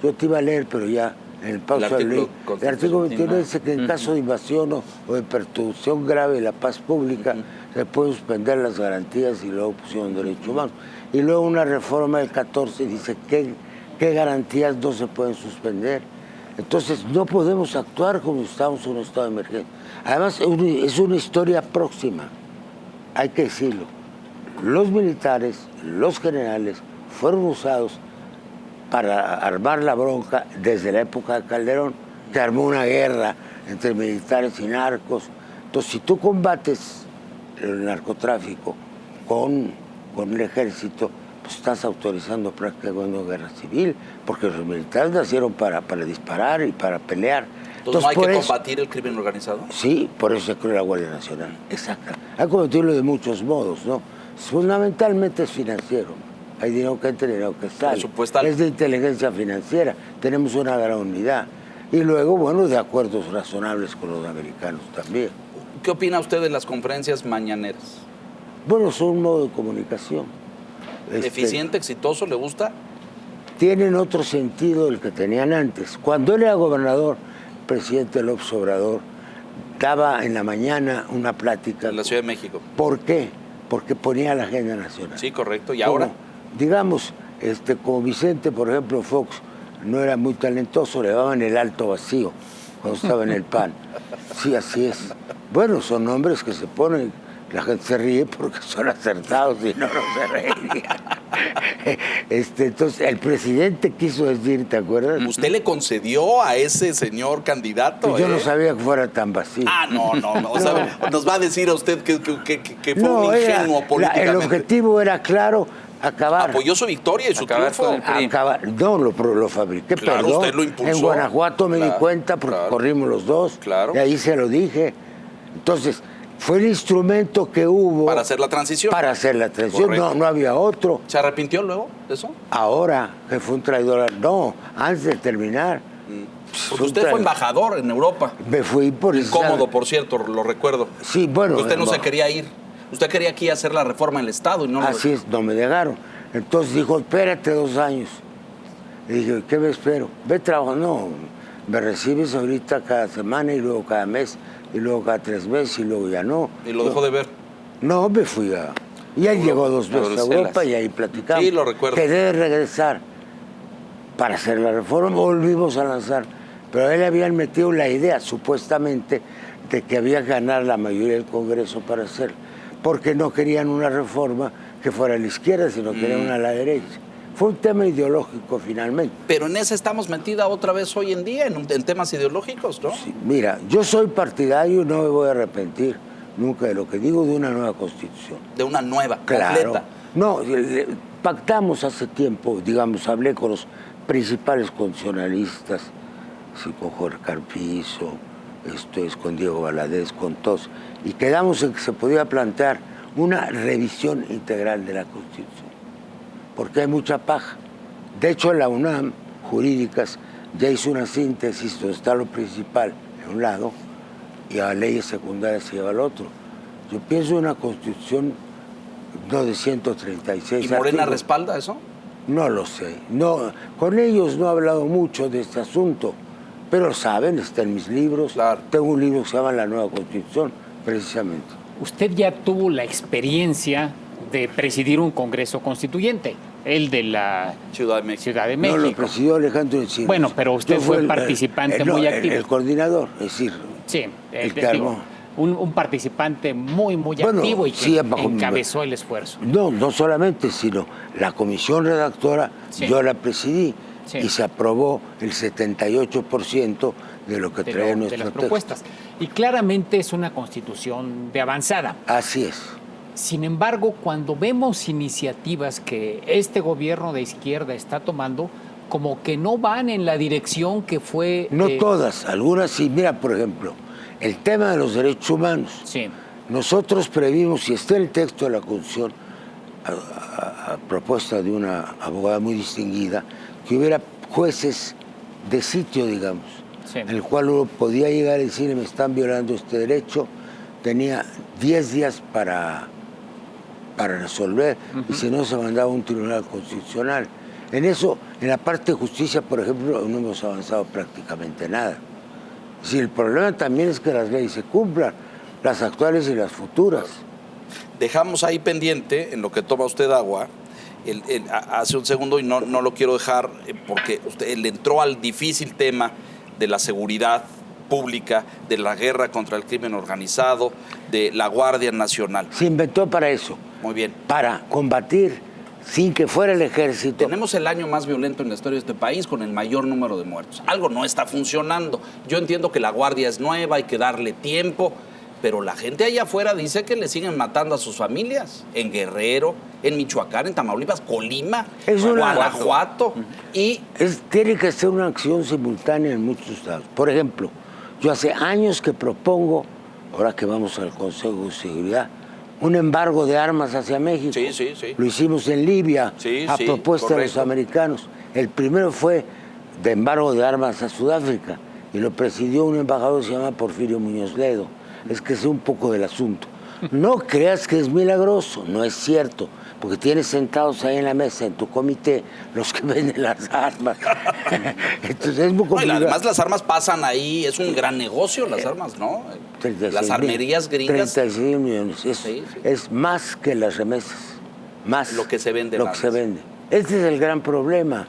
Yo te iba a leer, pero ya en el pausa el artículo 29 dice que en caso de invasión o de perturbación grave de la paz pública se pueden suspender las garantías y luego pusieron derechos humanos. Y luego una reforma del 14 dice qué garantías no se pueden suspender. Entonces no podemos actuar como si estamos en un estado de emergencia. Además es una historia próxima, hay que decirlo. Los militares, los generales fueron usados para armar la bronca desde la época de Calderón, que armó una guerra entre militares y narcos. Entonces, si tú combates el narcotráfico con el ejército, pues estás autorizando prácticamente una guerra civil, porque los militares nacieron para disparar y para pelear. Entonces ¿no hay que combatir el crimen organizado? Sí, por eso se creó la Guardia Nacional. Exacto. Hay que combatirlo de muchos modos, ¿no? Fundamentalmente es financiero. Hay dinero que entra y dinero que sale. Es de inteligencia financiera. Tenemos una gran unidad. Y luego, bueno, de acuerdos razonables con los americanos también. ¿Qué opina usted de las conferencias mañaneras? Bueno, son un modo de comunicación. ¿Eficiente, exitoso, le gusta? Tienen otro sentido del que tenían antes. Cuando él era gobernador, el presidente López Obrador daba en la mañana una plática. En la Ciudad de México. ¿Por qué? porque ponía la agenda nacional. Sí, correcto. ¿Y ahora? Digamos, como Vicente, por ejemplo, Fox, no era muy talentoso, le daban el alto vacío cuando estaba en el PAN. Sí, así es. Bueno, son nombres que se ponen, la gente se ríe porque son acertados y no se reiría. Entonces, el presidente quiso decir, ¿te acuerdas? ¿Usted le concedió a ese señor candidato? Pues yo no sabía que fuera tan vacío. No. O sea, nos va a decir a usted que fue un ingenuo políticamente. El objetivo era claro, acabar. Apoyó su victoria y su triunfo. No, lo fabriqué, claro, perdón. usted lo impulsó. En Guanajuato me di cuenta porque corrimos los dos. Claro. Y ahí se lo dije. Entonces, fue el instrumento que hubo. Para hacer la transición. Para hacer la transición. No había otro. ¿Se arrepintió luego de eso? Ahora, que fue un traidor. No, antes de terminar. Porque usted fue embajador en Europa. Me fui por eso. Incómodo, por cierto, lo recuerdo. Sí, bueno. Usted no se quería ir. Usted quería aquí hacer la reforma en el Estado y no. Así es, no me dejaron. Entonces dijo, espérate 2 años. Le dije, ¿qué me espero? Ve trabajo. No, me recibes ahorita cada semana y luego cada mes y luego cada 3 meses y luego ya no. ¿Y lo dejó de ver? No, me fui a... Y él llegó 2 veces a Europa y ahí platicamos. Sí, lo recuerdo. Quedé de regresar para hacer la reforma, volvimos a lanzar. Pero a él le habían metido la idea, supuestamente, de que había que ganar la mayoría del Congreso para hacerlo. Porque no querían una reforma que fuera a la izquierda, sino querían una a la derecha. Fue un tema ideológico finalmente. Pero en ese estamos metida otra vez hoy en día, en temas ideológicos, ¿no? Sí, mira, yo soy partidario y no me voy a arrepentir nunca de lo que digo, de una nueva Constitución. De una nueva, claro. Completa. No, pactamos hace tiempo, digamos, hablé con los principales constitucionalistas, con Jorge Carpizo, con Diego Valadez, con todos, y quedamos en que se podía plantear una revisión integral de la Constitución, porque hay mucha paja. De hecho, la UNAM, Jurídicas, ya hizo una síntesis donde está lo principal en un lado y a leyes secundarias se lleva al otro. Yo pienso en una Constitución no de 136 ¿Y Morena artículos. respalda eso? No lo sé. No, con ellos no he hablado mucho de este asunto, pero saben, está en mis libros. Claro. Tengo un libro que se llama La Nueva Constitución, precisamente. Usted ya tuvo la experiencia de presidir un Congreso Constituyente, el de la Ciudad de México. Ciudad de México. No, lo presidió Alejandro Encinas. Bueno, pero usted Yo fue participante muy activo. El coordinador, es decir, Sí, el que armó. Un participante muy Bueno, activo y que sí, encabezó el esfuerzo. No solamente, sino la comisión redactora, Sí. yo la presidí, Sí. y se aprobó el 78% de lo que trae nuestro de las texto. propuestas. Y claramente es una constitución de avanzada. Así es. Sin embargo, cuando vemos iniciativas que este gobierno de izquierda está tomando, como que no van en la dirección que fue... No todas, algunas sí. Mira, por ejemplo, el tema de los derechos humanos. Sí. Nosotros previmos, y está el texto de la Constitución, a propuesta de una abogada muy distinguida, que hubiera jueces de sitio, digamos, Sí. en el cual uno podía llegar y decir, me están violando este derecho, tenía 10 días para resolver, y si no se mandaba a un tribunal constitucional. En eso, en la parte de justicia, por ejemplo, no hemos avanzado prácticamente nada. Si el problema también es que las leyes se cumplan, las actuales y las futuras. Dejamos ahí pendiente, en lo que toma usted agua, hace un segundo, y no lo quiero dejar, porque usted le entró al difícil tema de la seguridad pública, de la guerra contra el crimen organizado, de la Guardia Nacional. Se inventó para eso. Muy bien. Para combatir sin que fuera el ejército. Tenemos el año más violento en la historia de este país con el mayor número de muertos. Algo no está funcionando. Yo entiendo que la Guardia es nueva, hay que darle tiempo, pero la gente allá afuera dice que le siguen matando a sus familias. En Guerrero, en Michoacán, en Tamaulipas, Colima, Guanajuato. Y Tiene que ser una acción simultánea en muchos estados. Por ejemplo, yo hace años que propongo, ahora que vamos al Consejo de Seguridad, un embargo de armas hacia México. Sí. Lo hicimos en Libia, a propuesta de los americanos. El primero fue de embargo de armas a Sudáfrica y lo presidió un embajador que se llama Porfirio Muñoz Ledo. Es que sé un poco del asunto. No creas que es milagroso, no es cierto. porque tienes sentados ahí en la mesa, en tu comité, los que venden las armas. Entonces es muy complicado. Además las armas pasan ahí, es un gran negocio las armas, ¿no? 36 Las armerías gringas. 36 millones, Sí. es más que las remesas, más Lo que se vende. lo que se vende. Este es el gran problema,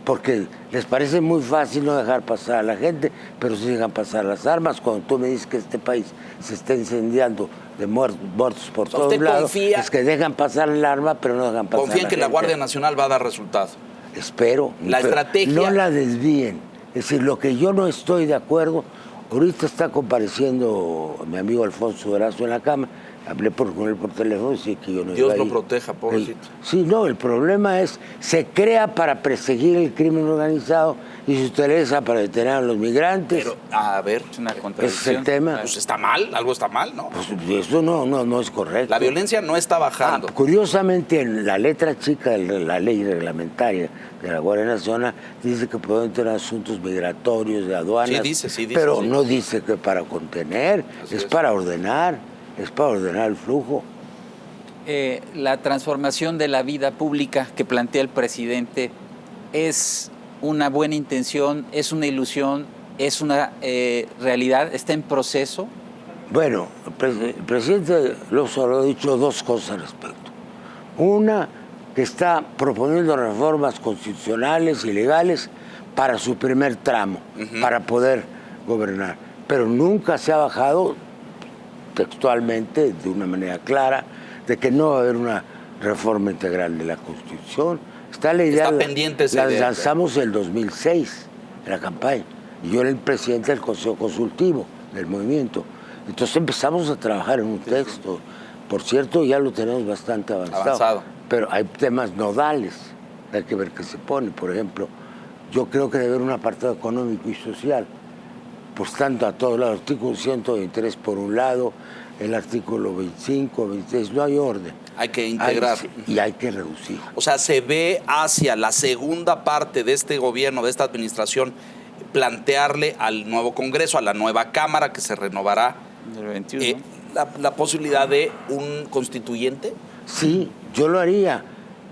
porque les parece muy fácil no dejar pasar a la gente, pero sí dejan pasar las armas. Cuando tú me dices que este país se está incendiando de muertos por todos lados, es que dejan pasar el arma, pero no dejan pasar. Confía en que la gente. Guardia Nacional va a dar resultado. Espero. La estrategia. No la desvíen. Es decir, lo que yo no estoy de acuerdo, ahorita está compareciendo mi amigo Alfonso Durazo en la Cámara, hablé con él por teléfono y sí que yo no Dios iba a lo ir. proteja, pobrecito. Sí, no, el problema es, se crea para perseguir el crimen organizado y se utiliza para detener a los migrantes. Pero, a ver, Es una Ese es contradicción. el tema. pues está mal, algo está mal, ¿no? Pues eso no es correcto. La violencia no está bajando. Curiosamente, en la letra chica de la ley reglamentaria de la Guardia Nacional dice que pueden tener asuntos migratorios, de aduanas, Sí dice, pero sí. no dice que para contener, Así es es. para ordenar, es para ordenar el flujo. La transformación de la vida pública que plantea el presidente es una buena intención, es una ilusión, es una realidad, está en proceso. Bueno, el presidente López Obrador ha dicho dos cosas al respecto. Una, que está proponiendo reformas constitucionales y legales para su primer tramo, para poder gobernar. Pero nunca se ha bajado textualmente, de una manera clara, de que no va a haber una reforma integral de la Constitución. Está la idea, Está pendiente esa la idea. lanzamos en el 2006, en la campaña. Y yo era el presidente del Consejo Consultivo del movimiento. Entonces empezamos a trabajar en un texto. Por cierto, ya lo tenemos bastante avanzado. Pero hay temas nodales, hay que ver qué se pone. Por ejemplo, yo creo que debe haber un apartado económico y social, pues tanto a todos lados, el artículo 123 por un lado, el artículo 25, 26, no hay orden. Hay que integrar. Y hay que reducir. O sea, se ve hacia la segunda parte de este gobierno, de esta administración, plantearle al nuevo Congreso, a la nueva Cámara que se renovará, El 21. la posibilidad de un constituyente. Sí, yo lo haría,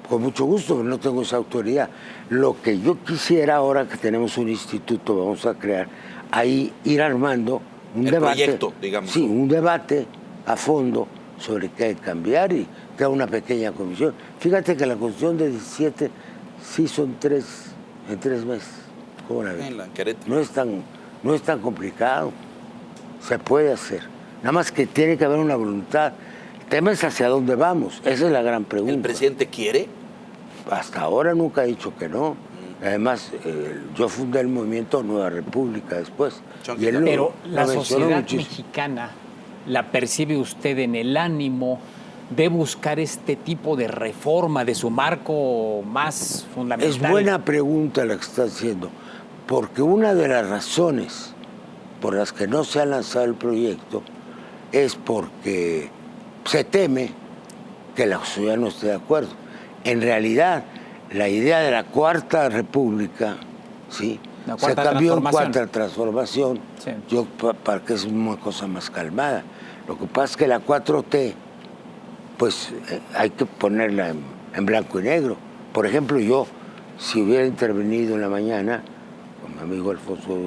con mucho gusto, pero no tengo esa autoridad. Lo que yo quisiera ahora que tenemos un instituto, vamos a crear, ahí ir armando un El debate. proyecto, digamos. Sí, un debate a fondo sobre qué hay que cambiar y crear una pequeña comisión. Fíjate que la Constitución de 17 sí son en 3 meses. ¿Cómo la ves? En Querétaro. No es tan complicado. Se puede hacer. Nada más que tiene que haber una voluntad. El tema es hacia dónde vamos. Esa es la gran pregunta. ¿El presidente quiere? Hasta ahora nunca ha dicho que no. Además, yo fundé el movimiento Nueva República después. Y él Pero la lo mencionó sociedad muchísimo. mexicana, ¿la percibe usted en el ánimo de buscar este tipo de reforma de su marco más fundamental? Es buena pregunta la que está haciendo, porque una de las razones por las que no se ha lanzado el proyecto es porque se teme que la sociedad no esté de acuerdo. En realidad, la idea de la Cuarta República, ¿sí?, La se Cuarta cambió en Transformación. Cuarta Transformación, Sí. yo para que es una cosa más calmada. Lo que pasa es que la 4T, pues hay que ponerla en blanco y negro. Por ejemplo, yo, si hubiera intervenido en la mañana, con mi amigo Alfonso,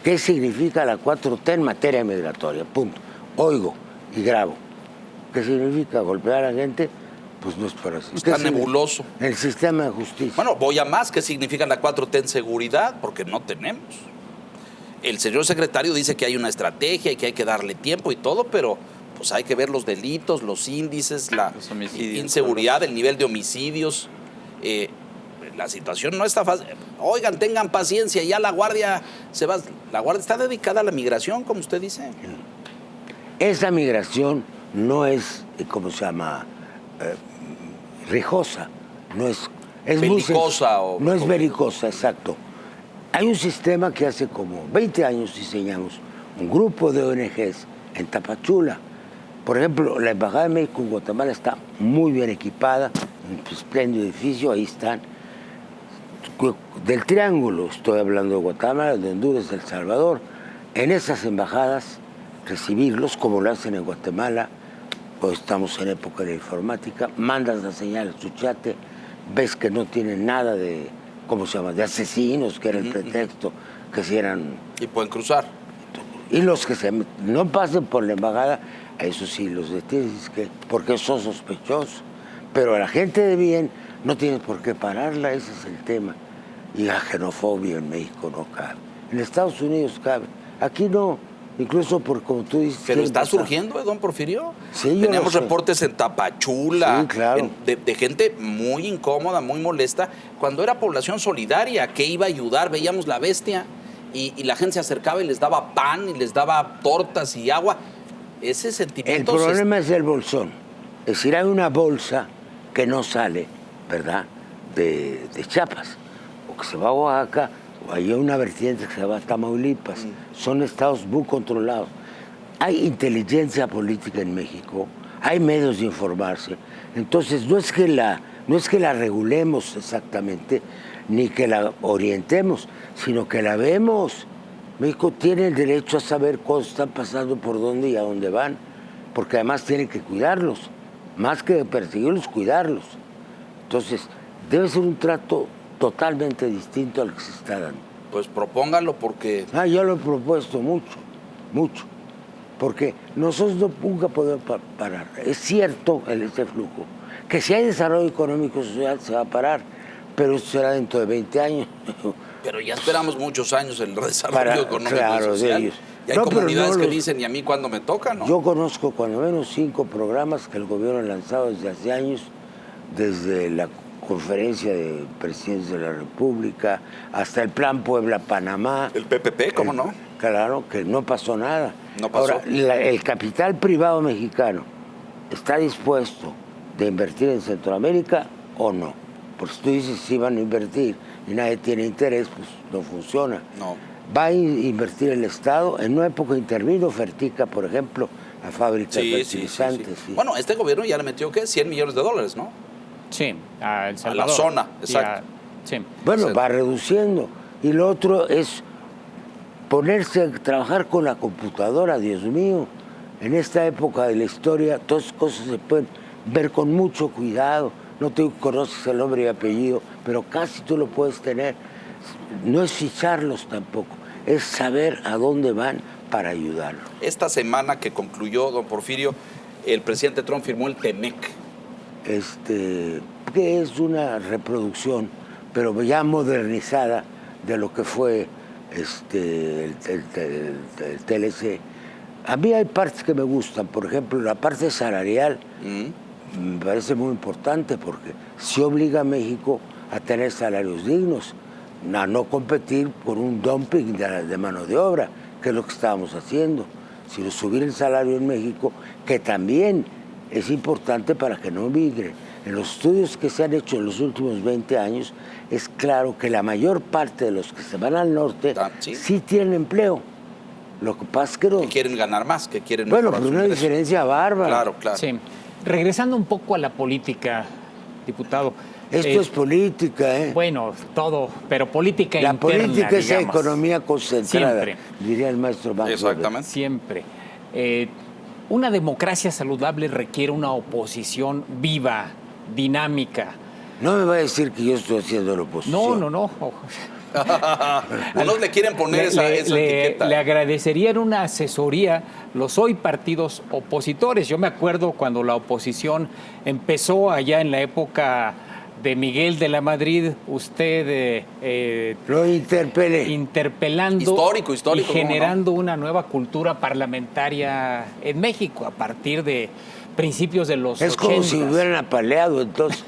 ¿qué significa la 4T en materia migratoria? Punto. Oigo y grabo. ¿Qué significa golpear a la gente? Pues no es para así. Está nebuloso. El sistema de justicia. Bueno, voy a más. ¿Qué significa la 4T en seguridad? Porque no tenemos. El señor secretario dice que hay una estrategia y que hay que darle tiempo y todo, pero pues hay que ver los delitos, los índices, la Los homicidios, inseguridad, el nivel de homicidios. La situación no está fácil. Oigan, tengan paciencia, ya la Guardia se va. La Guardia está dedicada a la migración, como usted dice. Esa migración no es, ¿cómo se llama?, rijosa, no es Belicosa muy, no es belicosa, exacto. Hay un sistema que hace como 20 años diseñamos, un grupo de ONGs en Tapachula. Por ejemplo, la Embajada de México en Guatemala está muy bien equipada, un espléndido edificio, ahí están. Del Triángulo, estoy hablando de Guatemala, de Honduras, de El Salvador, en esas embajadas recibirlos como lo hacen en Guatemala, Hoy estamos en época de informática, mandas la señal a tu chate, ves que no tienen nada de, ¿cómo se llama?, de asesinos, que era el pretexto, que si eran... Y pueden cruzar. Y los que no pasen por la embajada, a eso sí los detienes, porque son sospechosos. Pero a la gente de bien no tienes por qué pararla, ese es el tema. Y la xenofobia en México no cabe. En Estados Unidos cabe. Aquí no, incluso por como tú dices... Pero está surgiendo, don Porfirio. Sí, Tenemos reportes en Tapachula, sí, claro, de gente muy incómoda, muy molesta, cuando era población solidaria, que iba a ayudar, veíamos La Bestia, y la gente se acercaba y les daba pan, y les daba tortas y agua. Ese sentimiento... El problema es el bolsón. Es decir, hay una bolsa que no sale, ¿verdad?, de Chiapas, o que se va a Oaxaca, o hay una vertiente que se va a Tamaulipas. Son estados muy controlados. Hay inteligencia política en México, hay medios de informarse. Entonces, no es que la regulemos exactamente, ni que la orientemos, sino que la vemos. México tiene el derecho a saber cuándo están pasando, por dónde y a dónde van, porque además tiene que cuidarlos, más que perseguirlos, cuidarlos. Entonces, debe ser un trato totalmente distinto al que se está dando. Pues propóngalo porque... Yo lo he propuesto mucho, porque nosotros nunca podemos parar. Es cierto este flujo, que si hay desarrollo económico y social se va a parar, pero eso será dentro de 20 años. Pero ya esperamos muchos años el desarrollo económico claro, y social. de ellos. Y hay comunidades que dicen, ¿y a mí cuándo me toca? ¿No? Yo conozco cuando menos 5 programas que el gobierno ha lanzado desde hace años, desde la conferencia de presidentes de la República hasta el Plan Puebla-Panamá. El PPP, ¿cómo no? Claro, que no pasó nada. No pasó. Ahora, el capital privado mexicano está dispuesto de invertir en Centroamérica o no. Porque si tú dices si van a invertir y nadie tiene interés, pues no funciona. No. Va a invertir el Estado. En una época intervino Fertica, por ejemplo, a fábrica de fertilizantes. Sí. Bueno, este gobierno ya le metió, ¿qué? $100 millones, ¿no? Sí, a El Salvador. A la zona, exacto. Sí. Bueno, va reduciendo. Y lo otro es ponerse a trabajar con la computadora, Dios mío. En esta época de la historia, todas esas cosas se pueden ver con mucho cuidado. No te conoces el nombre y apellido, pero casi tú lo puedes tener. No es ficharlos tampoco, es saber a dónde van para ayudarlos. Esta semana que concluyó, don Porfirio, el presidente Trump firmó el TEMEC. Que es una reproducción, pero ya modernizada, de lo que fue el TLC. A mí hay partes que me gustan, por ejemplo, la parte salarial me parece muy importante porque sí obliga a México a tener salarios dignos, a no competir por un dumping de mano de obra, que es lo que estábamos haciendo, sino subir el salario en México, que también es importante para que no migren. En los estudios que se han hecho en los últimos 20 años, es claro que la mayor parte de los que se van al norte sí tienen empleo. Lo que pasa es que no... Que quieren ganar más, que quieren... Bueno, pero una diferencia bárbara. Claro. Sí. Regresando un poco a la política, diputado. Esto es política, ¿eh? Bueno, todo, pero política la interna, política es digamos. Economía concentrada, Siempre. diría el maestro Banco. Exactamente. Siempre. Una democracia saludable requiere una oposición viva, dinámica. No me va a decir que yo estoy haciendo la oposición. No. Unos le quieren poner esa etiqueta. Le agradecerían una asesoría los hoy partidos opositores. Yo me acuerdo cuando la oposición empezó allá en la época de Miguel de la Madrid, usted lo interpelé. Interpelando histórico, y generando una nueva cultura parlamentaria en México a partir de principios de los 80. Es como si me hubieran apaleado, entonces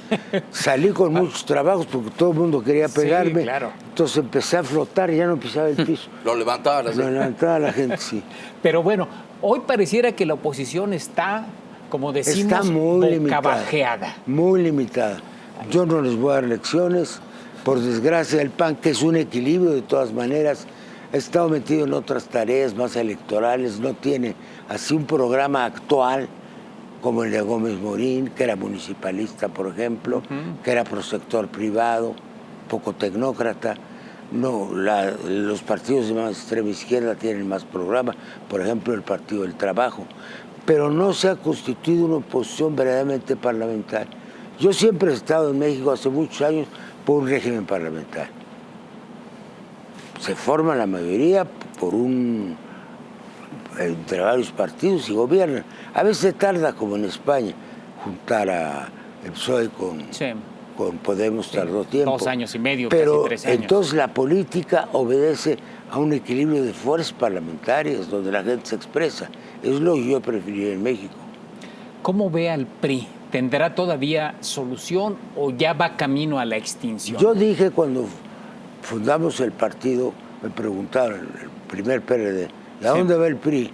salí con muchos trabajos porque todo el mundo quería pegarme. Sí, claro. Entonces empecé a flotar y ya no pisaba el piso. Lo levantaba la gente, sí. Pero bueno, hoy pareciera que la oposición está, como decimos, está muy bocabajeada. Muy limitada. Yo no les voy a dar lecciones. Por desgracia, el PAN, que es un equilibrio de todas maneras, ha estado metido en otras tareas más electorales, no tiene así un programa actual como el de Gómez Morín, que era municipalista, por ejemplo, que era pro sector privado, poco tecnócrata. No, los partidos de más extrema izquierda tienen más programa, por ejemplo, el Partido del Trabajo. pero no se ha constituido una oposición verdaderamente parlamentaria. Yo siempre he estado en México hace muchos años por un régimen parlamentario. Se forma la mayoría por entre varios partidos y gobiernan. A veces tarda, como en España, juntar a el PSOE con Podemos, tardó tiempo. 2 años y medio, pero casi 3 años. Entonces la política obedece a un equilibrio de fuerzas parlamentarias donde la gente se expresa. Es lo que yo preferiría en México. ¿Cómo ve al PRI? ¿Tendrá todavía solución o ya va camino a la extinción? Yo dije cuando fundamos el partido, me preguntaron, el primer PRD, ¿y a dónde va el PRI?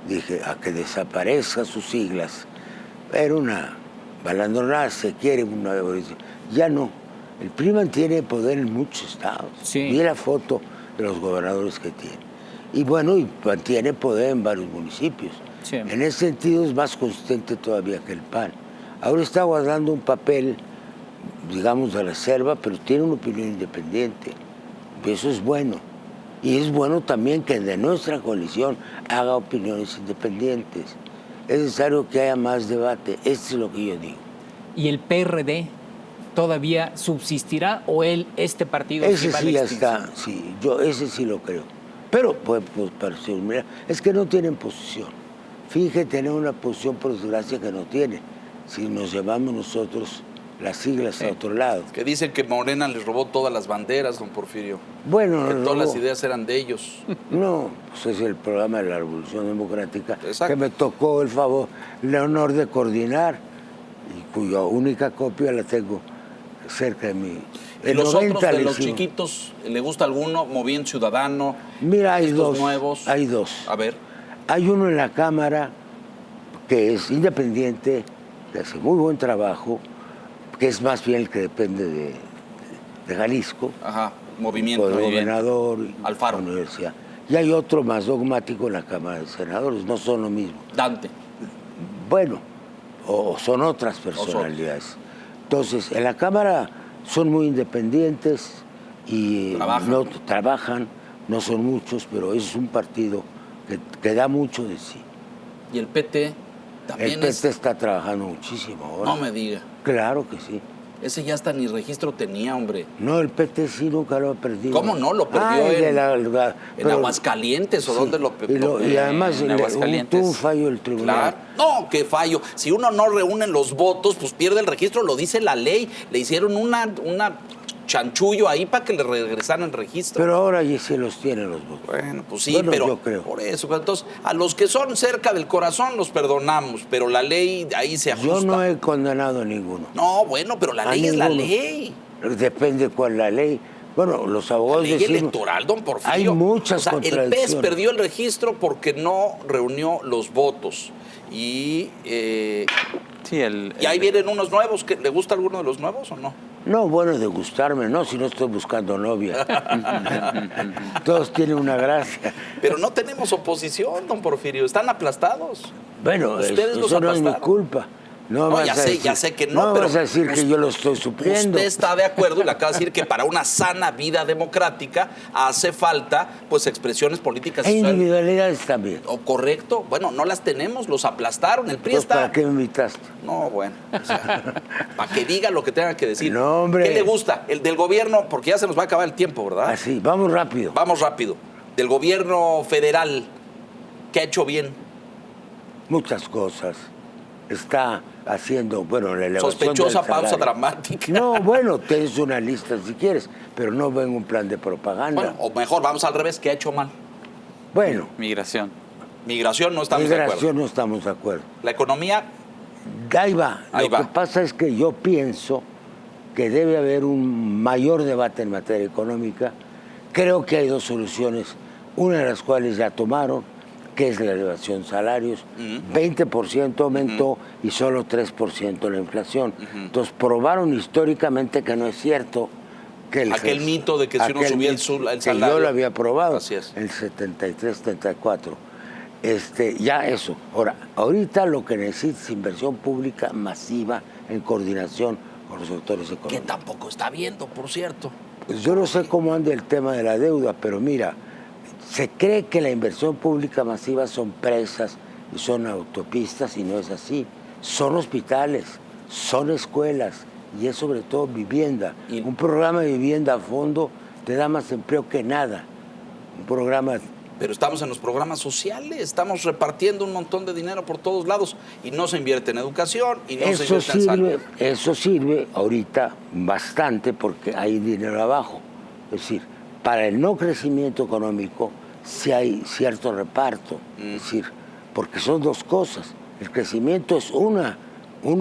Dije, a que desaparezcan sus siglas. Era una balandronada, se quiere una evolución. Ya no. El PRI mantiene poder en muchos estados. Sí. Vi la foto de los gobernadores que tiene. Y bueno, y mantiene poder en varios municipios. Sí. En ese sentido es más consistente todavía que el PAN. Ahora está guardando un papel, digamos, de reserva, pero tiene una opinión independiente. Y eso es bueno. Y es bueno también que de nuestra coalición haga opiniones independientes. Es necesario que haya más debate. Esto es lo que yo digo. ¿Y el PRD todavía subsistirá o este partido Ese va a sí la ya extinción? está, sí, yo ese sí lo creo. Pero pues parecer, mira, es que no tienen posición. Finge tener una posición, por desgracia, que no tiene. Si nos llevamos nosotros las siglas a otro lado. Que dicen que Morena les robó todas las banderas, don Porfirio. Bueno, Que no, todas las ideas eran de ellos. no, pues es el programa de la Revolución Democrática. Exacto. Que me tocó el honor de coordinar y cuya única copia la tengo cerca de mí. ¿Y los otros de los hicimos. chiquitos, le gusta alguno? Movimiento Ciudadano. Mira, hay estos dos. nuevos. Hay dos. A ver. Hay uno en la Cámara que es independiente, que hace muy buen trabajo, que es más bien el que depende de Jalisco, Ajá. Movimiento. con el muy bien. gobernador y Alfaro. la universidad. Y hay otro más dogmático en la Cámara de Senadores, no son lo mismo. Dante. Bueno, o son otras personalidades. Entonces, en la Cámara son muy independientes y trabajan, no son muchos, pero es un partido que da mucho de sí. ¿Y el PT? También El PT está trabajando muchísimo ahora. No me diga. Claro que sí. Ese ya hasta ni registro tenía, hombre. No, el PT sí nunca lo ha perdido. ¿Cómo no? Lo perdió en pero- Aguascalientes, ¿o sí, dónde lo y además en Aguascalientes. tuvo un fallo el tribunal. Claro. No, qué fallo. Si uno no reúne los votos, pues pierde el registro, lo dice la ley. Le hicieron una chanchullo ahí para que le regresaran el registro. Pero ahora ya se los tienen los votos. Bueno, pues sí, Bueno, pero yo creo. por eso. Pero entonces, a los que son cerca del corazón los perdonamos, pero la ley ahí se ajusta. Yo no he condenado a ninguno. No, bueno, pero la A ley es la ninguno. ley. Depende cuál la ley. Bueno, los La abogados ley decimos... electoral, don Porfirio. Hay muchas El PES contradicciones. perdió el registro porque no reunió los votos. Y Sí, y ahí vienen unos nuevos. ¿Le gusta alguno de los nuevos o no? No, bueno, de gustarme, no, si no estoy buscando novia. Todos tienen una gracia. Pero no tenemos oposición, don Porfirio. Están aplastados. Bueno, Ustedes los eso no es mi aplastaron. culpa. No, No, vas ya a sé, decir, ya sé que no, no pero vas a decir que us- yo lo estoy supliendo. Usted está de acuerdo y le acaba de decir que para una sana vida democrática hace falta pues expresiones políticas E y sociales. individualidades también. ¿O correcto? Bueno, no las tenemos, los aplastaron. El PRI Entonces, está... ¿para qué me invitaste? No, bueno, o sea, para que diga lo que tenga que decir. No, hombre. ¿Qué le gusta? El del gobierno, porque ya se nos va a acabar el tiempo, ¿verdad? Así, vamos rápido. Vamos rápido. Del gobierno federal, ¿qué ha hecho bien? Muchas cosas. Está haciendo, bueno, la elevación Sospechosa del pausa salario. dramática. No, bueno, tienes una lista si quieres, pero no ven un plan de propaganda. Bueno, o mejor, vamos al revés, ¿qué ha hecho mal? Bueno, Migración. Migración, no estamos de acuerdo. migración no estamos de acuerdo. La economía, Ahí va. Ahí Lo va. que pasa es que yo pienso que debe haber un mayor debate en materia económica. Creo que hay dos soluciones, una de las cuales ya tomaron, que es la elevación de salarios. 20% aumentó y solo 3% la inflación. Entonces probaron históricamente que no es cierto. Que Aquel mito de que si uno subía el que salario. yo lo había probado, Así es. el 73, 74. Ya eso. Ahora, ahorita lo que necesita es inversión pública masiva en coordinación con los sectores que económicos. tampoco está viendo, por cierto. Pues yo no sé cómo anda el tema de la deuda, pero mira, se cree que la inversión pública masiva son presas y son autopistas, y no es así. Son hospitales, son escuelas y es sobre todo vivienda. Un programa de vivienda a fondo te da más empleo que nada. Un programa... Pero estamos en los programas sociales, estamos repartiendo un montón de dinero por todos lados y no se invierte en educación y no se invierte en salud. Eso sirve ahorita bastante porque hay dinero abajo. Es decir, para el no crecimiento económico sí hay cierto reparto. Es decir, porque son dos cosas. El crecimiento es uno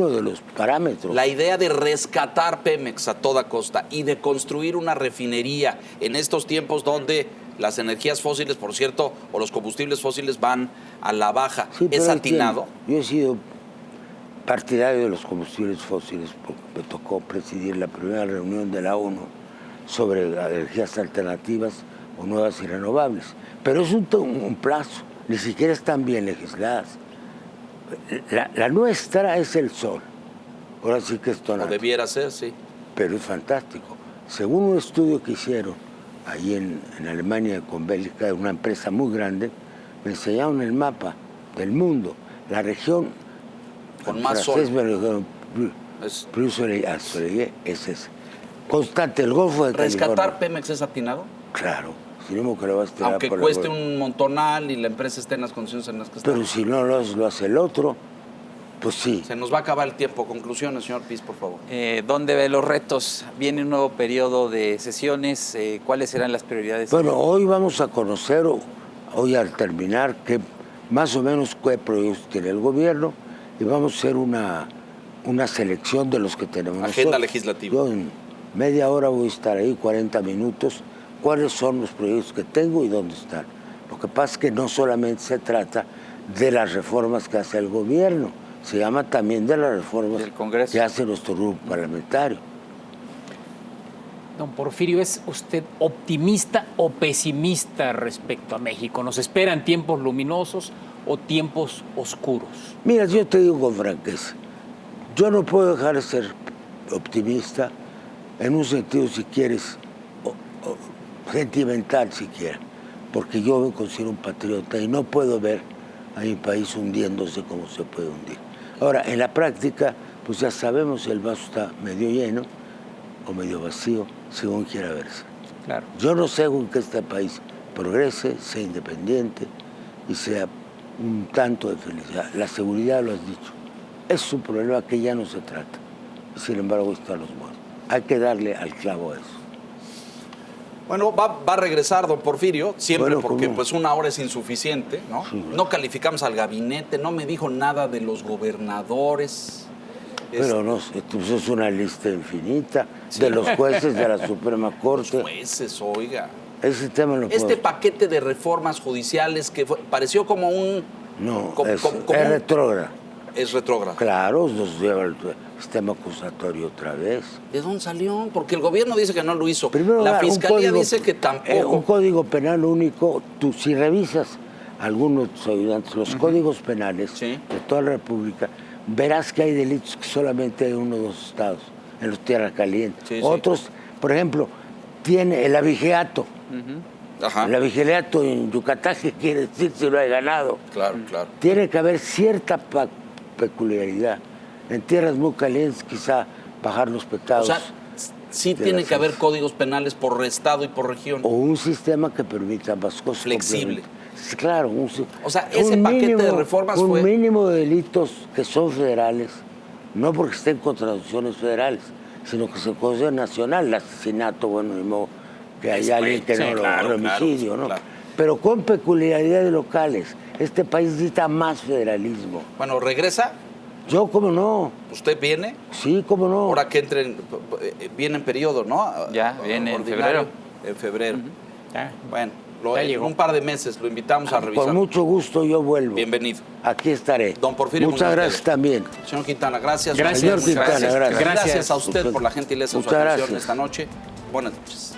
de los parámetros. La idea de rescatar Pemex a toda costa y de construir una refinería en estos tiempos donde las energías fósiles, por cierto, o los combustibles fósiles van a la baja, sí, ¿es atinado? Yo he sido partidario de los combustibles fósiles porque me tocó presidir la primera reunión de la ONU sobre energías alternativas o nuevas y renovables. Pero es un plazo, ni siquiera están bien legisladas. La nuestra es el sol. Ahora sí que esto no. O debiera ser, sí. Pero es fantástico. Según un estudio que hicieron ahí en Alemania con Bélgica, de una empresa muy grande, me enseñaron el mapa del mundo, la región con más sol. Ese es constante, el Golfo de California. ¿Rescatar Pemex es atinado? Claro. Si no, que lo vas a tirar aunque por cueste un montonal y la empresa esté en las condiciones en las que está. Pero si no lo hace el otro, pues sí. Se nos va a acabar el tiempo. Conclusiones, señor Piz, por favor. ¿Dónde ve los retos? Viene un nuevo periodo de sesiones. ¿Cuáles serán las prioridades? Bueno, hoy vamos a conocer, hoy al terminar, que más o menos qué proyectos tiene el gobierno y vamos a hacer una selección de los que tenemos. Agenda legislativa. Yo en media hora voy a estar ahí, 40 minutos, cuáles son los proyectos que tengo y dónde están. Lo que pasa es que no solamente se trata de las reformas que hace el gobierno, se llama también de las reformas del Congreso que hace nuestro grupo parlamentario. Don Porfirio, ¿es usted optimista o pesimista respecto a México? ¿Nos esperan tiempos luminosos o tiempos oscuros? Mira, yo te digo con franqueza, yo no puedo dejar de ser optimista en un sentido, si quieres, sentimental siquiera, porque yo me considero un patriota y no puedo ver a mi país hundiéndose como se puede hundir. Ahora, en la práctica, pues ya sabemos si el vaso está medio lleno o medio vacío, según quiera verse. Claro. Yo no sé con que este país progrese, sea independiente y sea un tanto de felicidad. La seguridad, lo has dicho, es un problema que ya no se trata. Sin embargo, están los muertos. Hay que darle al clavo a eso. Bueno, va a regresar don Porfirio, siempre, bueno, porque ¿cómo? Pues 1 hora es insuficiente, ¿no? Sí. No calificamos al gabinete, no me dijo nada de los gobernadores. Pero no, entonces es una lista infinita de los jueces de la Suprema Corte. Los jueces, oiga. Ese tema lo Este paquete de reformas judiciales que pareció como un... No, como es un- retrógrado. Es retrógrado. Claro, nos lleva el sistema acusatorio otra vez. ¿De dónde salió? Porque el gobierno dice que no lo hizo. Primero, la un fiscalía código- dice que tampoco. un código penal único, tú si revisas algunos de tus ayudantes, los códigos penales Sí. de toda la República, verás que hay delitos que solamente hay en 1 o 2 estados, en los Tierra Caliente. Sí, sí. Otros, por ejemplo, tiene el abigeato. Ajá. El abigeato en Yucatán, ¿qué quiere decir si lo ha ganado? Claro, claro. Tiene que haber cierta peculiaridad. En tierras muy calientes, quizá bajar los O pecados. sea, sí de tiene las que haber cosas. códigos penales por estado y por región. O un sistema que permita ambas cosas. Flexible. Sí, claro. O sea, ese paquete de reformas un fue... mínimo de delitos que son federales, no porque estén con traducciones federales, sino que se considera nacional. El asesinato, bueno, ni modo que haya alguien que sí, no claro, lo homicidio, claro, ¿no? claro. Pero con peculiaridades locales. Este país necesita más federalismo. Bueno, regresa. Yo, ¿cómo no? ¿Usted viene? Sí, ¿cómo no? Ahora que viene en periodo, ¿no? Ya, viene en Ordinario, en febrero. Ya. Bueno, Ya en llegó. un par de meses lo invitamos a revisar. Con mucho gusto yo vuelvo. Bienvenido. Aquí estaré. Don Porfirio Muchas Muñoz gracias Ledo. también. Señor Quintana, gracias. Gracias. Señor Muchas Quintana, gracias. Gracias a usted por la gentileza en su Muchas atención gracias. esta noche. Buenas noches.